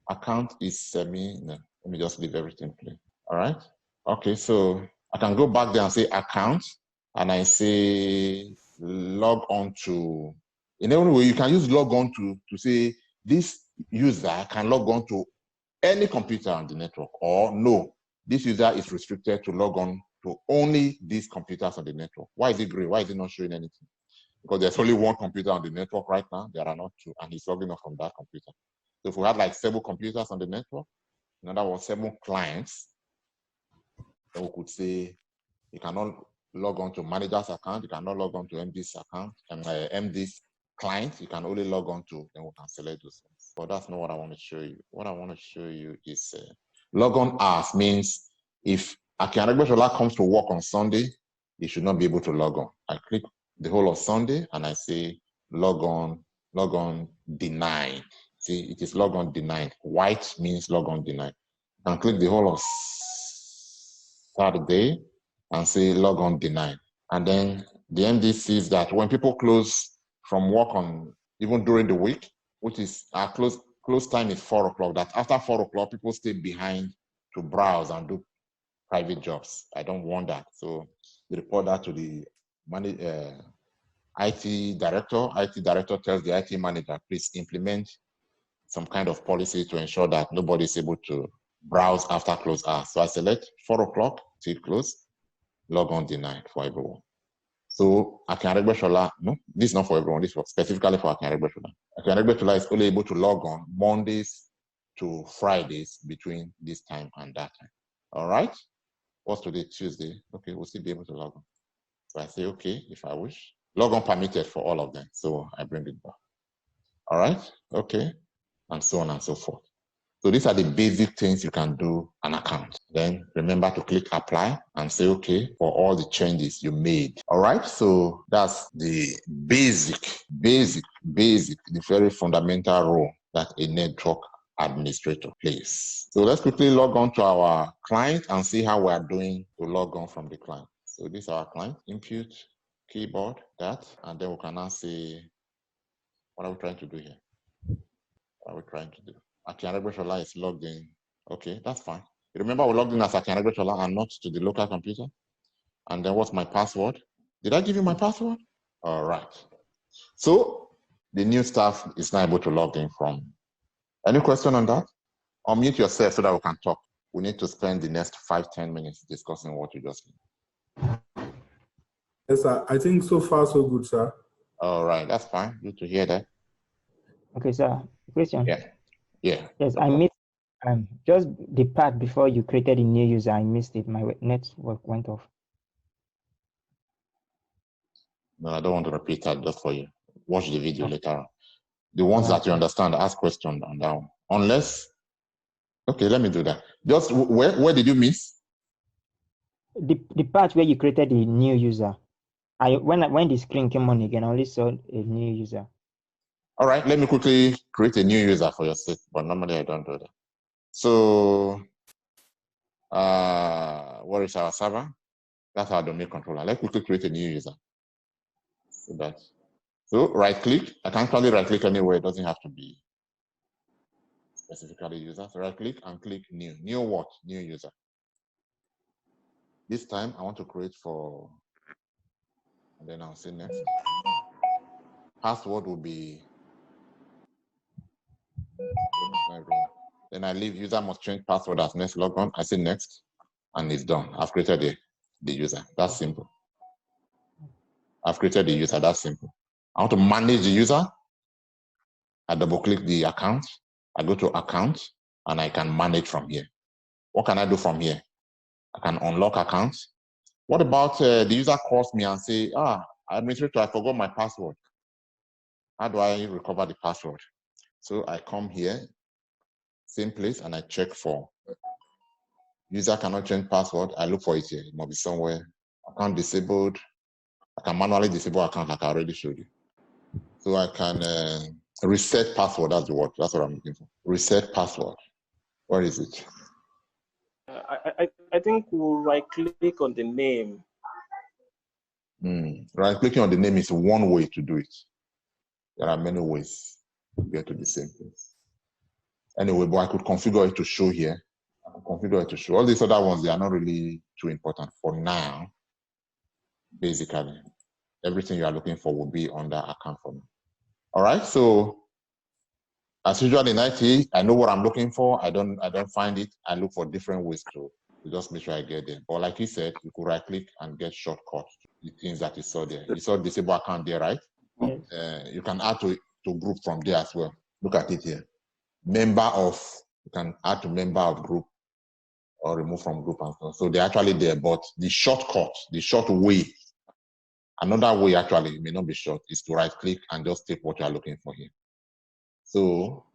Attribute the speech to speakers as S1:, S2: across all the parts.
S1: account is no, let me just leave everything clean. All right. Okay, so I can go back there and say account, and I say log on to, in any way you can use log on to say this user can log on to any computer on the network, or no, this user is restricted to log on to only these computers on the network. Why is it gray? Why is it not showing anything? Because there's only one computer on the network right now. There are not two, and he's logging off from that computer. So if we had like 7 computers on the network, in other words, 7 clients, then we could say you cannot log on to manager's account, you cannot log on to MD's account, and MD's client, you can only log on to, then we can select those things. But that's not what I want to show you. What I want to show you is log on hours means if Akin Aregbesola comes to work on Sunday, he should not be able to log on. I click the whole of Sunday and I say log on denied. See, it is log on denied. White means log on denied. And click the whole of Saturday and say log on denied. And then the MD sees that when people close from work on, even during the week, which is our close time is 4 o'clock, that after 4 o'clock, people stay behind to browse and do private jobs. I don't want that. So they report that to the IT director. IT director tells the IT manager, please implement some kind of policy to ensure that nobody is able to browse after close hours. So I select 4 o'clock till close, log on denied for everyone. So Akin Aregbesola, no, this is not for everyone, this is specifically for Akin Aregbesola. Akin Aregbesola is only able to log on Mondays to Fridays between this time and that time. All right? What's today? Tuesday. Okay, we'll still be able to log on. So I say, okay, if I wish. Log on permitted for all of them. So I bring it back. All right? Okay. And so on and so forth. So these are the basic things you can do an account. Then remember to click apply and say okay for all the changes you made. All right, so that's the basic, the very fundamental role that a network administrator plays. So let's quickly log on to our client and see how we are doing to log on from the client. So this is our client, input, keyboard, that, and then we can now say, what are we trying to do here? What are we trying to do? Akin Aregbesola is logged in. Okay, that's fine. Remember, we logged in as Akin Aregbesola and not to the local computer. And then what's my password? Did I give you my password? All right. So the new staff is now able to log in from. Any question on that? Unmute yourself so that we can talk. We need to spend the next 5-10 minutes discussing what you just did.
S2: Yes, sir. I think so far so good, sir.
S1: All right, that's fine. Good to hear that.
S3: Okay, sir. Question.
S1: Yeah. Yeah.
S3: Yes, I missed just the part before you created a new user. I missed it. My network went off.
S1: No, I don't want to repeat that just for you. Watch the video later on. The ones that you understand, ask questions on that one. Unless, okay, let me do that. Just where did you miss?
S3: The part where you created a new user. When the screen came on again, I only saw a new user.
S1: All right, let me quickly create a new user for your sake, but normally I don't do that. So, where is our server? That's our domain controller. Let's quickly create a new user. So right click. I can actually right click anywhere. It doesn't have to be specifically user. So right click and click new. New what? New user. This time I want to create for, and then I'll say next. Password will be, then I leave user must change password as next logon. I say next, and it's done. I've created the user. That's simple. I've created the user. That's simple. I want to manage the user. I double click the account. I go to account and I can manage from here. What can I do from here? I can unlock accounts. What about the user calls me and say, administrator, I forgot my password. How do I recover the password? So I come here, same place, and I check for user cannot change password. I look for it here. It must be somewhere. Account disabled. I can manually disable account like I already showed you. So I can reset password. That's the word. That's what I'm looking for. Reset password. Where is it?
S4: I think we'll right click on the name.
S1: Right clicking on the name is one way to do it. There are many ways to get to the same place. Anyway, but I could configure it to show here. I can configure it to show. All these other ones, they are not really too important for now. Basically, everything you are looking for will be under account for me. All right, so as usual in IT, I know what I'm looking for. I don't find it. I look for different ways to just make sure I get there. But like he said, you could right click and get shortcuts to the things that you saw there. You saw disable account there, right?
S3: Yes.
S1: You can add to group from there as well. Look at it here. Member of, you can add to member of group or remove from group and so on. So they're actually there, but the shortcut, the short way, another way actually, it may not be short, is to right click and just take what you are looking for here. So,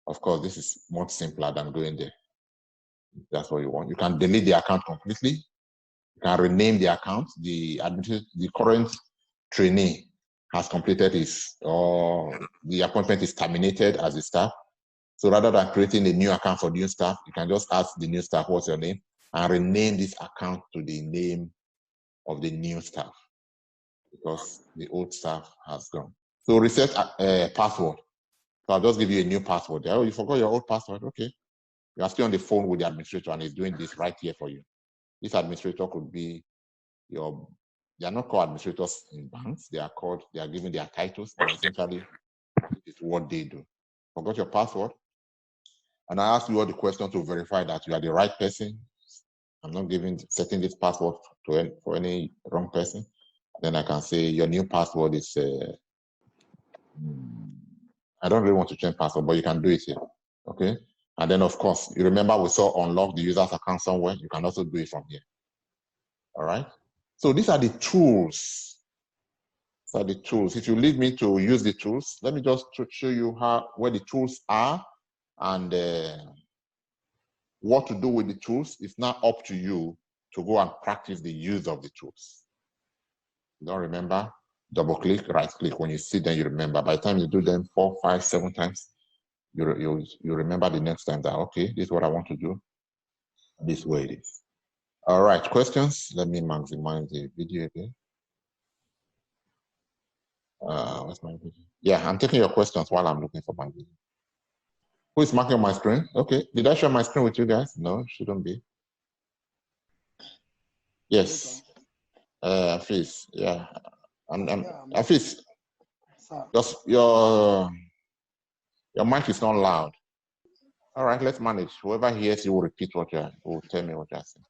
S1: of course, this is much simpler than going there. If that's what you want. You can delete the account completely. You can rename the account. The current trainee has completed his, or the appointment is terminated as a staff. So rather than creating a new account for new staff, you can just ask the new staff, what's your name? And rename this account to the name of the new staff because the old staff has gone. So reset password. So I'll just give you a new password. Oh, you forgot your old password? Okay. You're still on the phone with the administrator and he's doing this right here for you. This administrator could be they are not called administrators in banks. They are given their titles, but essentially it's what they do. Forgot your password? And I ask you all the questions to verify that you are the right person. I'm not setting this password for any wrong person. Then I can say your new password is, I don't really want to change password, but you can do it here, okay? And then of course, you remember we saw unlock the user's account somewhere. You can also do it from here, all right? So these are the tools. These are the tools. If you lead me to use the tools, let me just show you where the tools are and what to do with the tools. It's now up to you to go and practice the use of the tools. You don't remember? Double click, right click. When you see them, you remember. By the time you do them 4, 5, 7 times, you remember the next time that, okay, this is what I want to do. This way it is. All right, questions? Let me maximize the video again. What's my video? Yeah, I'm taking your questions while I'm looking for my video. Who is marking my screen? Okay, did I share my screen with you guys? No, shouldn't be. Yes, Afis, yeah. Afis, just your mic is not loud. All right, let's manage. Whoever hears you will repeat will tell me what you're saying.